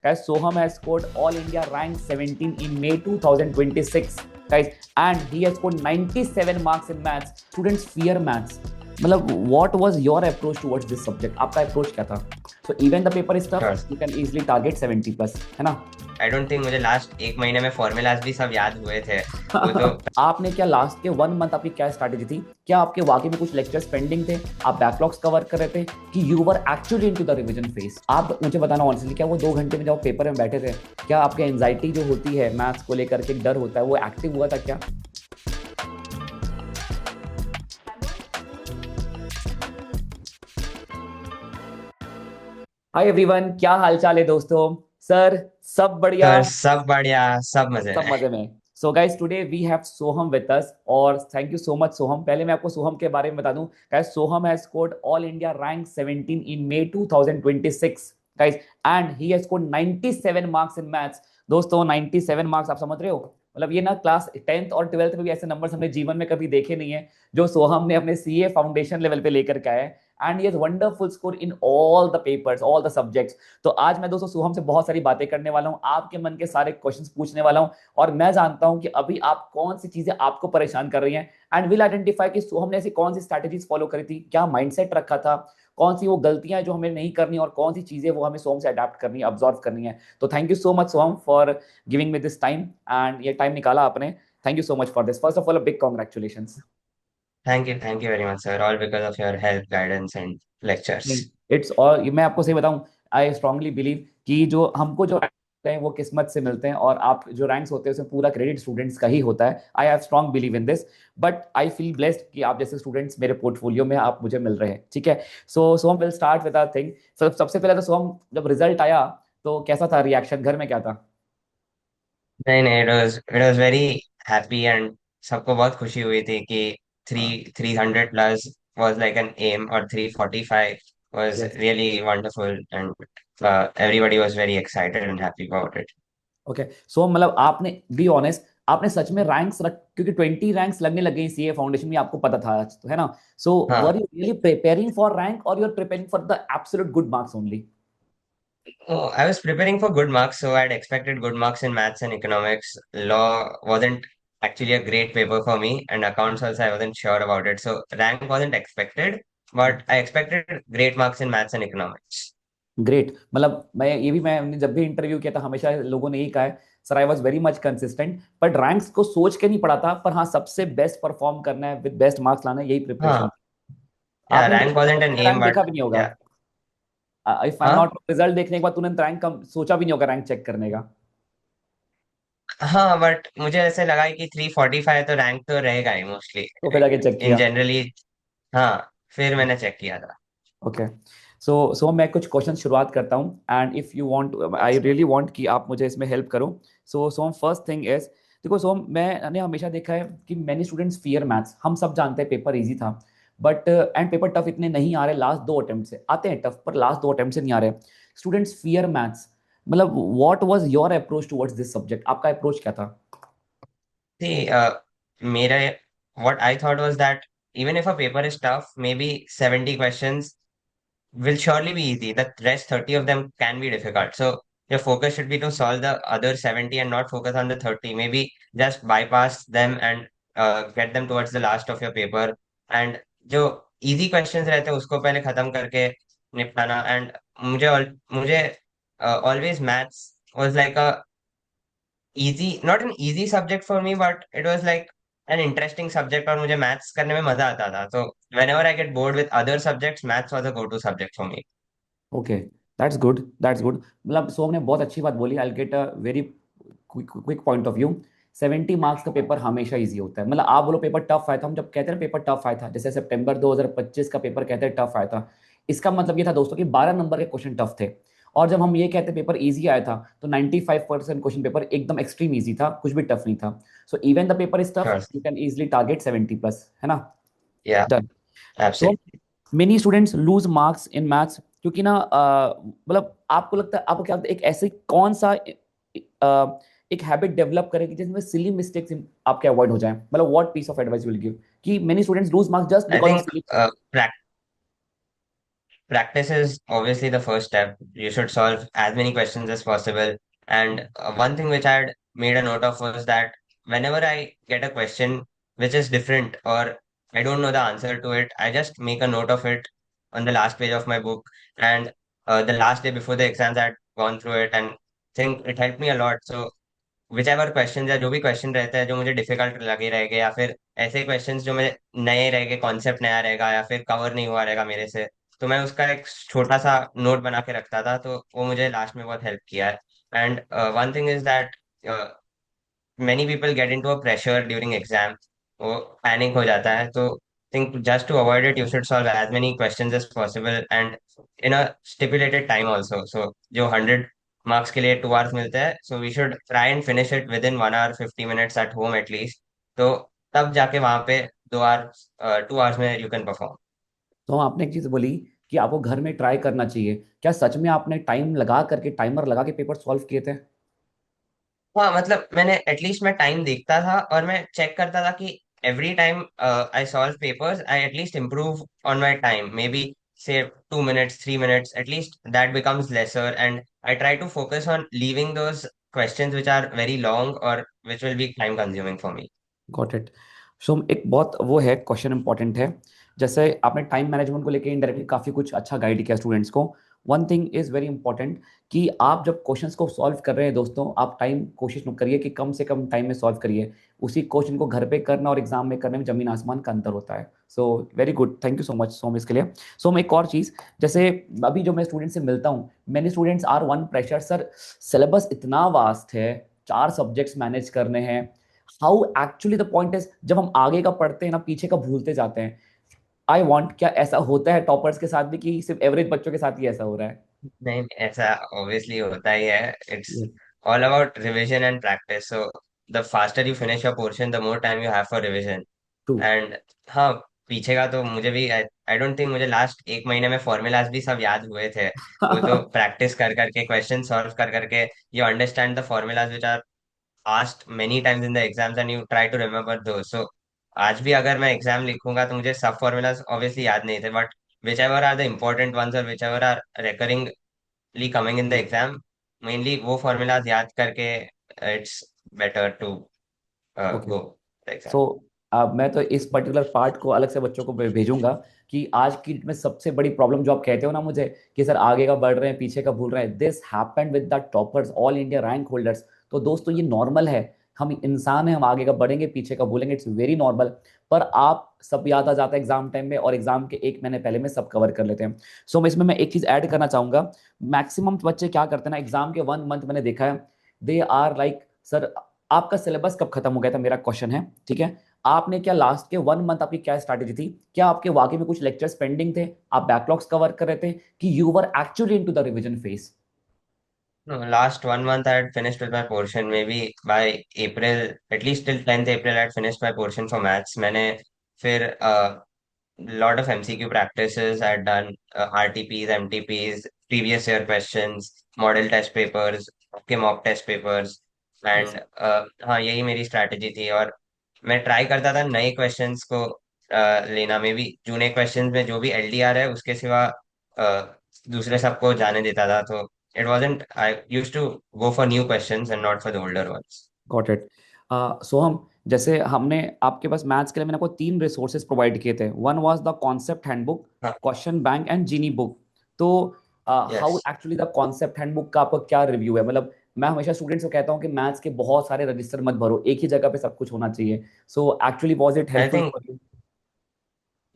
Guys, Soham has scored All India rank 17 in May 2026. Guys, and he has scored 97 marks in maths. Students fear maths. मतलब what was your approach towards this subject? आपका approach क्या था? So even the paper is tough, sure. you can easily target 70 plus, है ना? I don't think मुझे last एक महीने में फॉर्मूलाज भी सब याद हुए थे। वो तो आपने क्या लास्ट के 1 मंथ आपकी क्या स्ट्रैटेजी थी? क्या आपके वाकई में कुछ लेक्चर्स पेंडिंग थे? आप बैकलॉग्स कवर कर रहे थे कि you were actually into the revision phase? आप मुझे बताना ऑनेस्टली, क्या वो 2 घंटे में जब पेपर में बैठे थे, क्या आपके एंजाइटी जो होती है मैथ्स को लेकर के डर होता है वो एक्टिव हुआ था क्या? हाय एवरीवन, क्या हालचाल है दोस्तों? सर, सब बढ़िया? सर सब बढ़िया, सब मजे सब में। मजे में। So guys, today we have Soham with us और thank you so much Soham. पहले मैं आपको सोहम के बारे में बता दूं। Guys, Soham has scored all India rank 17 in May 2026। Guys, and he has scored 97 marks in maths. दोस्तों, 97 मार्क्स, आप समझ रहे हो? मतलब ये ना क्लास 10th और 12th में भी ऐसे नंबर्स हमने जीवन में कभी देखे नहीं है जो सोहम ने अपने सीए फाउंडेशन लेवल पे लेकर के आया है। And he has wonderful score in all the papers, all the subjects. तो आज मैं दोस्तों सोहम से बहुत सारी बातें करने वाला हूँ, आपके मन के सारे क्वेश्चंस पूछने वाला हूँ। और मैं जानता हूं कि अभी आप कौन सी चीजें आपको परेशान कर रही हैं, एंड विल आइडेंटिफाई कि हमने ऐसी कौन सी स्ट्रैटेजीज फॉलो करी थी, क्या माइंडसेट रखा था, कौन सी वो गलतियां जो हमें नहीं करनी और कौन सी चीजें वो हमें सोम से अडेप्ट करनी है, ऑब्जर्व करनी है। तो thank you so much Soham for giving me this time, and ये टाइम निकाला आपने। Thank you so much for this. First of all a big congratulation. Thank you very much sir, all because of your help, guidance and lectures. नहीं, it's all, मैं आपको सही बताऊं, I strongly believe कि जो हमको जो rank हैं वो किस्मत से मिलते हैं, और आप जो रैंक्स होते हैं उसमें पूरा क्रेडिट स्टूडेंट्स का ही होता है। I have strong believe in this. But I feel blessed कि आप जैसे स्टूडेंट्स मेरे पोर्टफोलियो में आप मुझे मिल रहे हैं, ठीक है? So Som will start with our thing. सबसे पहले तो सोम, जब रिजल्ट आया तो कैसा था रिएक्शन, घर में क्या था? नहीं नहीं, it was very happy and सबको बहुत खुशी हुई थी कि थ्री हाँ। 300 plus was like an M, और 345 was yes. Really wonderful and everybody was very excited and happy about it. Okay. So मतलब आपने, बी ऑनेस्ट, आपने सच में रैंक्स रख, क्योंकि 20 रैंक्स लगने लग गई सीए फाउंडेशन में, आपको पता था तो, है ना? सो वर हाँ। You really preparing for rank और you are preparing for the absolute good marks only? Oh, I was preparing for good marks, so I'd expected good marks in maths and economics. Law wasn't actually a great paper for me, and accounts also I wasn't sure about it. So rank wasn't expected, but I expected great marks in maths and economics. Great. मतलब मैंने जब भी interview किया था हमेशा लोगों ने यही कहा है, sir I was very much consistent, but ranks को सोच के नहीं पढ़ा था, पर हाँ सबसे बेस्ट परफॉर्म करना है, विद बेस्ट मार्क्स लाना है, यही प्रिपरेशन। हाँ, yeah, आपने rank wasn't an aim, rank but देखा भी नहीं होगा। yeah, इफ आई एम हाँ नॉट, रिजल्ट देखने के बाद तुरंत रैंक कम सोचा भी नहीं होगा रैंक चेक करने का। हाँ, बट मुझे ऐसे लगा कि 345 तो रैंक तो रहेगा ही मोस्टली तो फिर आगे चेक इन किया। जनरली। हाँ, फिर मैंने चेक किया था। ओके। सो मैं कुछ क्वेश्चन शुरुआत करता हूँ, and if you want, I really want कि आप मुझे इसमें हेल्प करो। सो फर्स्ट थिंग इज, देखो सो मैंने हमेशा देखा है कि मैनी स्टूडेंट्स फियर मैथ्स। हम सब जानते हैं पेपर इजी था, बट एंड पेपर टफ इतने नहीं आ रहे, लास्ट 2 अटेम्प्ट से आते हैं टफ, पर लास्ट 2 अटेम्प्ट से नहीं आ रहे। Students fear maths. मतलब what was your approach towards this subject? आपका अप्रोच क्या था? See, what I thought was that even if a paper is tough, maybe 70 questions will surely be easy. The rest 30 of them can be difficult. So your focus should be to solve the other 70 and not focus on the 30. Maybe just bypass them and get them towards the last of your paper. And जो easy questions रहते हैं उसको पहले खत्म करके निपटाना. And मुझे always maths was like a easy, not an easy subject for me, but it was like an interesting subject और मुझे maths करने में मजा आता था. So whenever I get bored with other subjects, maths was a go-to subject for me. Okay, that's good, that's good. मतलब सोम ने बहुत अच्छी बात बोली। I get a very quick point of view. 70 marks का पेपर हमेशा इजी होता है। मतलब आप बोलो पेपर टफ आया था, हम जब कहते हैं ना पेपर टफ आया था, जैसे सितंबर 2025 का पेपर कहते हैं टफ आया था, इसका मतलब ये था दोस्तों कि 12 नंबर के क्वेश्चन टफ थे। और जब हम ये कहते हैं पेपर इजी आया था, तो 95% क्वेश्चन पेपर एकदम एक्सट्रीम इजी था, कुछ भी टफ नहीं था। So even the paper is tough, Sure. You can easily target 70 plus, है ना? Yeah, done. So absolutely. Many students lose marks in maths, क्योंकि ना मतलब आपको लगता है, आपको क्या लगता है एक ऐसे कौन सा एक हैबिट डेवलप करें कि जिसमें सिली मिस्टेक्स आपके अवॉइड हो जाए? मतलब what piece of advice will give कि many students lose marks just I because of think silly. uh, prac- practice is obviously the first step. You should solve as many questions as possible. And one thing which I had made a note of was that whenever I get a question which is different or I don't know the answer to it, I just make a note of it on the last page of my book. And the last day before the exams, I had gone through it and think it helped me a lot. So whichever question या जो भी question रहता है जो मुझे difficult लगे रहेगा या फिर ऐसे क्वेश्चंस जो मुझे नए रहेंगे कॉन्सेप्ट नया रहेगा या फिर कवर नहीं हुआ रहेगा मेरे से तो मैं उसका एक छोटा सा नोट बना के रखता था तो वो मुझे लास्ट में बहुत हेल्प किया है and one thing is that many people get into a pressure during exam वो पैनिक हो जाता है तो think just to avoid it you should solve as many questions as possible and in a stipulated time also so जो 100 marks के लिए 2 hours मिलते हैं so we should try and finish it within 1 hour 50 minutes at home at least तो तब जाके वहां पे 2 hours 2 hours में you can perform तो आपने एक चीज बोली कि आपको घर में ट्राई करना चाहिए, क्या सच में आपने टाइम लगा करके, टाइमर लगा के पेपर सॉल्व किए थे? हाँ मतलब मैंने एटलीस्ट मैं टाइम देखता था और मैं चेक करता था कि every time I solve papers I at least improve on my time may be say 2 minutes 3 minutes at least that becomes lesser and I try to focus on leaving those questions which are very long or which will be time consuming for me got it. So एक बहुत वो है question important है, जैसे आपने time management को लेके indirectly काफी कुछ अच्छा गाइड किया स्टूडेंट्स को। One thing is very important कि आप जब क्वेश्चंस को सॉल्व कर रहे हैं दोस्तों, आप टाइम कोशिश न करिए कि कम से कम टाइम में सॉल्व करिए। उसी क्वेश्चन को घर पे करना और एग्जाम में करने में जमीन आसमान का अंतर होता है। So very good, thank you so much Som इसके लिए। सो मैं एक और चीज़, जैसे अभी जो मैं स्टूडेंट से मिलता हूँ, many students are one pressure sir, syllabus इतना वास्ट है, 4 सब्जेक्ट्स मैनेज करने हैं। How actually the point is, जब हम आगे का पढ़ते हैं ना पीछे का भूलते जाते हैं। आई वॉन्ट, क्या ऐसा होता है टॉपर्स के साथ भी कि सिर्फ एवरेज बच्चों के साथ ही ऐसा हो रहा है? नहीं ऐसा obviously होता ही है it's Yes. all about revision and practice so the faster you finish your portion the more time you have for revision True. And हाँ पीछे का तो मुझे भी आई डोंट थिंक मुझे लास्ट एक महीने में फॉर्मूलाज भी सब याद हुए थे वो तो प्रैक्टिस कर करके क्वेश्चन सॉल्व कर करके you understand the formulas which are asked many times in the exams and you try to remember though so आज भी अगर मैं एग्जाम लिखूंगा तो मुझे सब फॉर्मूलाज ऑब्वियसली याद नहीं थे but whichever are the important ones और whichever are recurringly coming in the exam mainly वो फॉर्मूलाज याद करके it's better to okay. Go the exam so अब मैं तो इस पर्टिकुलर पार्ट को अलग से बच्चों को भेजूंगा कि आज की डेट में सबसे बड़ी प्रॉब्लम जो आप कहते हो ना मुझे कि सर आगे का बढ़ रहे हैं पीछे का भूल रहे हैं, this happened with the toppers, all India rank holders. तो दोस्तों ये नॉर्मल है, हम इंसान हैं, हम आगे का बढ़ेंगे पीछे का भूलेंगे, इट्स वेरी नॉर्मल। पर आप सब याद आ जाता है एग्जाम टाइम में, और एग्जाम के 1 महीने पहले में सब कवर कर लेते हैं। सो इसमें मैं एक चीज ऐड करना चाहूंगा। मैक्सिमम बच्चे क्या करते हैं ना, एग्जाम के 1 मंथ मैंने देखा है, दे आर लाइक सर आपका सिलेबस कब खत्म हो गया था, मेरा क्वेश्चन है, ठीक है? आपने क्या लास्ट के 1 मंथ आपकी क्या स्ट्रैटेजी थी? क्या आपके वाकई में कुछ लेक्चर्स पेंडिंग थे, आप बैकलॉग्स कवर कर रहे थे, कि you were actually into the revision phase? No, last 1 month I had finished with my portion. Maybe by April, at least till 10th April, I had finished my portion for maths. मैंने फिर lot of MCQ practices I had done, RTPs, MTPs, previous year questions, model test papers, के mock test papers, yes. and हाँ यही मेरी strategy थी और मैं try करता था नए क्वेश्चंस को लेना में भी जूने क्वेश्चंस में जो भी एलडीआर है उसके सिवा दूसरे सबको जाने देता था तो it wasn't I used to go for new questions and not for the older ones got it. Soham, जैसे हमने आपके पास मैथ्स के लिए मैंने आपको 3 रिसोर्सेज प्रोवाइड किए थे, one was the concept handbook, हाँ question bank and genie book. तो yes how actually the concept handbook का आपका क्या रिव्यू है? मतलब मैं हमेशा स्टूडेंट्स को कहता हूँ कि मैथ्स के बहुत सारे रजिस्टर मत भरो, एक ही जगह पे सब कुछ होना चाहिए। So actually was it I helpful think for you?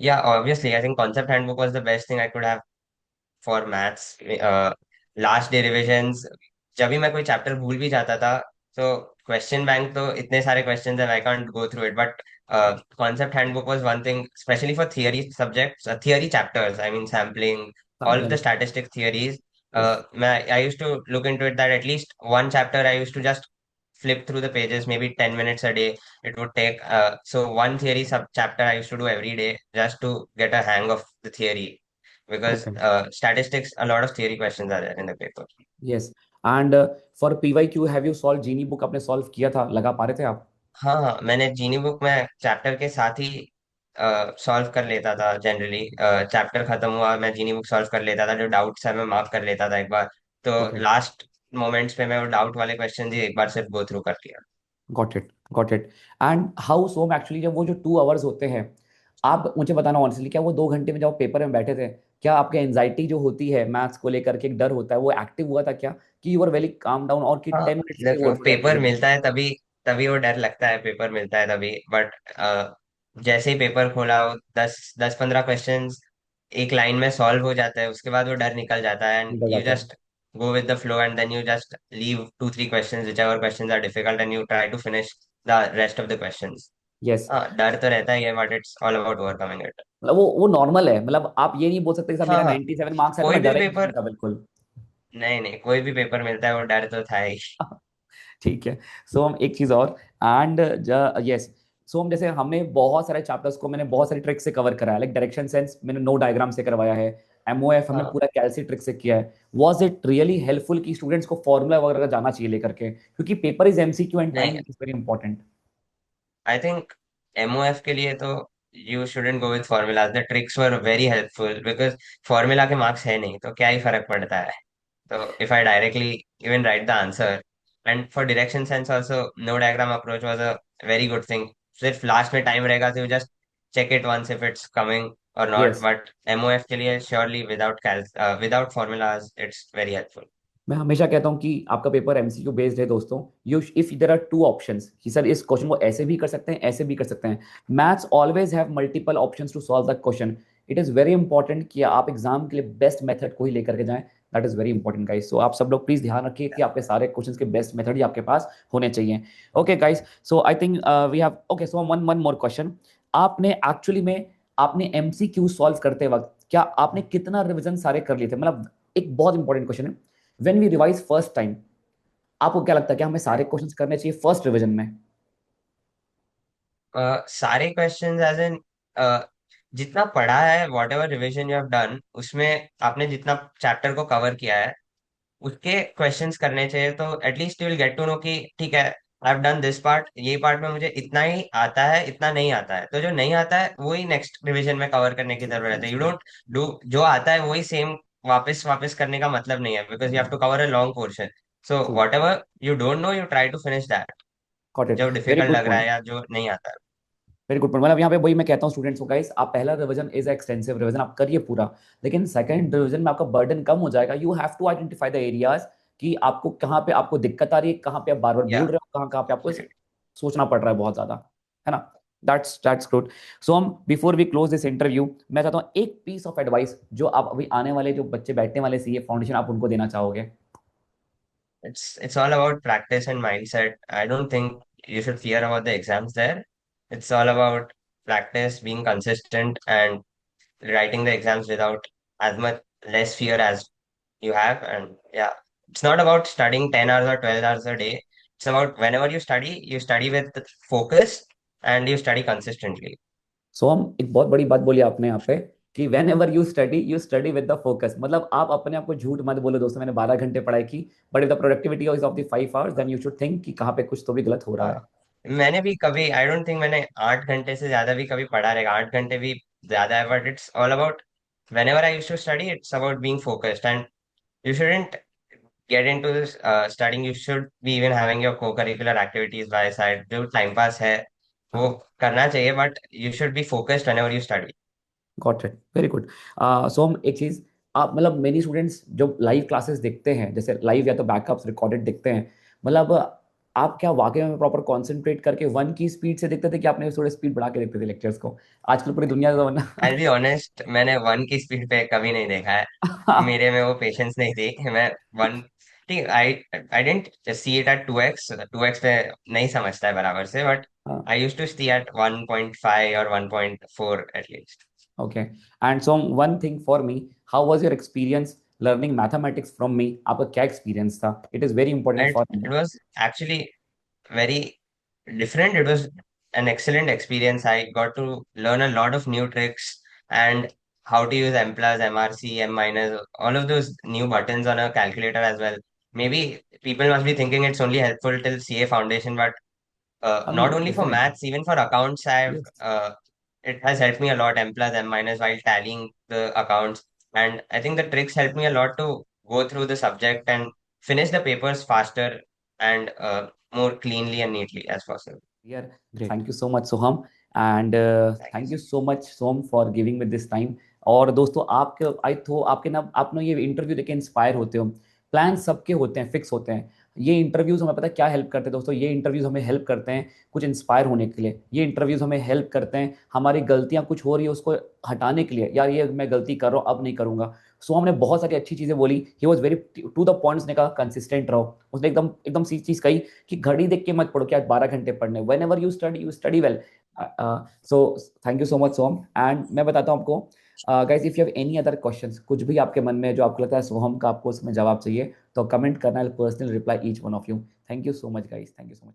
या obviously I think concept handbook was the best thing I could have for maths last day revisions जब भी मैं कोई चैप्टर भूल भी जाता था तो क्वेश्चन बैंक तो इतने सारे क्वेश्चंस है I can't go through it but concept handbook was one thing especially for theory subjects theory chapters I mean sampling all of the statistic theories yes. I used to look into it that at least one chapter I used to just flip through the pages maybe 10 minutes a day it would take so one theory sub chapter I used to do every day just to get a hang of the theory because okay. statistics a lot of theory questions are there in the paper yes. And for PYQ have you solve genie book? आपने solve किया था, लगा पा रहे थे आप? हाँ हाँ मैंने जीनी बुक में चैप्टर के साथ ही सॉल्व कर लेता था जनरली। चैप्टर खत्म हुआ, मैं जीनी बुक सॉल्व कर लेता था, जो डाउट्स है मैं मार्क कर लेता था एक बार। तो ओके, लास्ट मोमेंट्स पे मैं वो डाउट वाले क्वेश्चन ही एक बार सिर्फ गो थ्रू कर लिया। Got it, got it. And how some actually जब वो जो 2 आवर्स होते हैं, आप मुझे बताना ऑनेस्टली, क्या वो 2 घंटे में जब आप पेपर में बैठे थे, क्या आपकी एंजाइटी जो होती है मैथ्स को लेकर के, एक डर होता है, वो एक्टिव हुआ था क्या, कि you are very calm down, और कि हाँ, 10 मिनट्स के लिए वो जब हो जाता पेपर है? मिलता है तभी तभी वो डर लगता है, पेपर मिलता है तभी। बट जैसे ही पेपर खोला, वो 10 10 15 क्वेश्चन एक लाइन में सॉल्व हो जाता है, उसके बाद वो डर निकल जाता है, एंड निकल यू जाता है। Just go with the flow, and then you just leave 2 3 questions whichever questions are difficult, and you try to finish the rest of the questions. Yes. हाँ, डर तो रहता ही है, but it's all about overcoming it. मतलब वो normal है, मतलब आप ये नहीं बोल सकते कि साहब हाँ मेरा हाँ, 97 मार्क्स है तो कोई मैं भी डरा ही नहीं पेपर, था बिल्कुल। नहीं नहीं, कोई भी पेपर मिलता है वो डर तो था ही। ठीक है। सो हम एक चीज और, एंड यस, सो हम जैसे हमने बहुत सारे चैप्टर्स को मैंने बहुत सारी ट्रिक से कवर करा है, लाइक डायरेक्शन सेंस मैंने नो डायग्राम से करवाया है, एमओएफ हमने हाँ, पूरा कैलसी ट्रिक से किया है। वाज इट रियली हेल्पफुल कि स्टूडेंट्स को फॉर्मूला वगैरह जाना चाहिए लेकर के, क्योंकि पेपर इज एमसीक्यू एंड नहीं, time is very important. I think MOF के लिए तो you shouldn't go with formulas, the tricks were very helpful, because formula के मार्क्स है नहीं तो क्या ही फर्क पड़ता है। तो if I directly even write the answer, and for direction sense also, no diagram approach was a very good thing. सिर्फ लास्ट में टाइम रहेगा तो you just check it once if it's coming or not. Yes. But MOF के लिए surely without formulas it's very helpful. मैं हमेशा कहता हूँ कि आपका पेपर एमसीक्यू बेस्ड है दोस्तों, you if there are 2 options कि सर इस क्वेश्चन को ऐसे भी कर सकते हैं, ऐसे भी कर सकते हैं, maths always have multiple options to solve the question. It is very important कि आप एग्जाम के लिए बेस्ट मेथड को ही लेकर के जाएं। That is very important guys. So आप सब लोग प्लीज ध्यान रखिए कि आपके सारे क्वेश्चंस के बेस्ट मेथड ही आपके पास होने चाहिए। Okay guys, so I think we have, okay, so one one more question. आपने एक्चुअली में आपने एमसीक्यू सॉल्व करते वक्त क्या आपने कितना रिवीजन सारे कर लिए थे, मतलब एक बहुत इंपॉर्टेंट क्वेश्चन है। When we revise first time, आपको क्या लगता है कि हमें सारे क्वेश्चंस करने चाहिए फर्स्ट रिवीजन में? सारे क्वेश्चंस एज इन, जितना पढ़ा है, what ever revision you have done, उसमें आपने जितना चैप्टर को कवर किया है उसके क्वेश्चंस करने चाहिए, तो at least you will get to know कि ठीक है, I have done this part, ये पार्ट में मुझे इतना ही आता है, इतना नहीं आता है, तो जो नहीं आता है वही नेक्स्ट रिवीजन में कवर करने की जरूरत है। यू डोंट डू जो आता है वही सेम वापस वापस करने का मतलब नहीं है, because you have to cover a long portion. So true. Whatever you don't know, you try to finish that, got it. जो वेरी डिफिकल्ट गुड लग रहा पॉइंट। है या जो नहीं आता है। Very good point. मतलब यहाँ पे वही मैं कहता हूँ स्टूडेंट्स को, गाइस आप पहला रिवीजन इज एक्सटेंसिव रिवीजन आप करिए पूरा, लेकिन सेकंड रिवीजन में आपका बर्डन कम हो जाएगा। You have to identify the areas कि आपको कहाँ पे आपको दिक्कत आ रही है, कहाँ पे आप बार बार या भूल रहे हो, कहाँ कहाँ पे आपको सोचना पड़ रहा है बहुत ज्यादा, है ना? That's good. सो हम before we close this interview, मैं चाहता हूँ एक पीस ऑफ एडवाइस जो आप अभी आने वाले जो बच्चे बैठने वाले सीए फाउंडेशन, आप उनको देना चाहोगे? it's all about practice and mindset. I don't think you should fear about the exams there. It's all about practice, being consistent, and writing the exams without as much less fear as you have. And yeah, it's not about studying 10 hours or 12 hours a day. It's about whenever you study with focus and you study consistently. सो हम एक बहुत बड़ी बात बोली आपने यहाँ पे कि when ever you study with the focus, मतलब आप अपने आप को झूठ मत बोलो दोस्तों मैंने 12 घंटे पढ़ाई की, but if the productivity is of the 5 hours then you should think कि कहाँ पे कुछ तो भी गलत हो रहा हाँ, है। मैंने भी कभी, आई डोंट थिंक मैंने 8 घंटे से ज्यादा भी कभी पढ़ा रहेगा, 8 घंटे भी ज्यादा है, but it's all about whenever I used to study, it's about being focused, and you shouldn't get into this studying. You should be even having your co-curricular activities by side. जो time pass है वो हाँ, करना चाहिए, but you should be focused whenever you study. Got it, very good. So हम एक चीज, आप मतलब मेनी स्टूडेंट्स जो लाइव क्लासेस देखते हैं, जैसे लाइव या तो बैकअप्स रिकॉर्डेड देखते हैं, मतलब आप क्या वाकई में प्रॉपर कंसंट्रेट करके वन की स्पीड से देखते थे कि आपने थोड़ी स्पीड बढ़ा के देखते थे लेक्चर्स को? आजकल पूरी दुनिया का I'll be वरना honest, मैंने 1 की स्पीड पे कभी नहीं देखा है, मेरे में वो पेशेंस नहीं थी। मैं 1, ठीक, I didn't see it at 2x पे नहीं समझता है बराबर से, बट हाँ। I use to see at 1.5 और 1.4 at least. Okay. And so one thing for me, how was your experience learning mathematics from me? आपका क्या experience था? It is very important And for me. it was actually very different. It was an excellent experience. I got to learn a lot of new tricks and how to use M plus, MRC, M minus, all of those new buttons on a calculator as well. Maybe people must be thinking it's only helpful till CA foundation, but not नहीं, only for definitely. maths, even for accounts, Yes. it has helped me a lot, M plus M minus, while tallying the accounts. And I think the tricks helped me a lot to go through the subject and finish the papers faster and more cleanly and neatly as possible. Yeah, Great. thank you so much Soham, and Thank you thank so you so much Soham for giving me this time. और दोस्तों आपके आई थो आपके ना आप ना ये interview देख के इंस्पायर होते हो। प्लान सबके होते हैं, फिक्स होते हैं। ये इंटरव्यूज हमें पता है क्या हेल्प करते हैं दोस्तों, ये इंटरव्यूज हमें हेल्प करते हैं कुछ इंस्पायर होने के लिए। ये इंटरव्यूज हमें हेल्प करते हैं हमारी गलतियां कुछ हो रही है उसको हटाने के लिए, यार ये मैं गलती कर रहा हूँ अब नहीं करूंगा। सो हमने बहुत सारी अच्छी चीजें बोली, he was very to the points ने कहा कंसिस्टेंट रहो, उसने एकदम एकदम सी चीज कही कि घड़ी देख के मत पढ़ो कि आज 12 घंटे पढ़ने, when ever you study well. So thank you so much Soham, and मैं बताता हूँ आपको guys, if you have any other questions, कुछ भी आपके मन में है जो आपको लगता है सोहम का आपको उसमें जवाब चाहिए, तो कमेंट करना, personal reply each one of you. Thank you so much guys, thank you so much.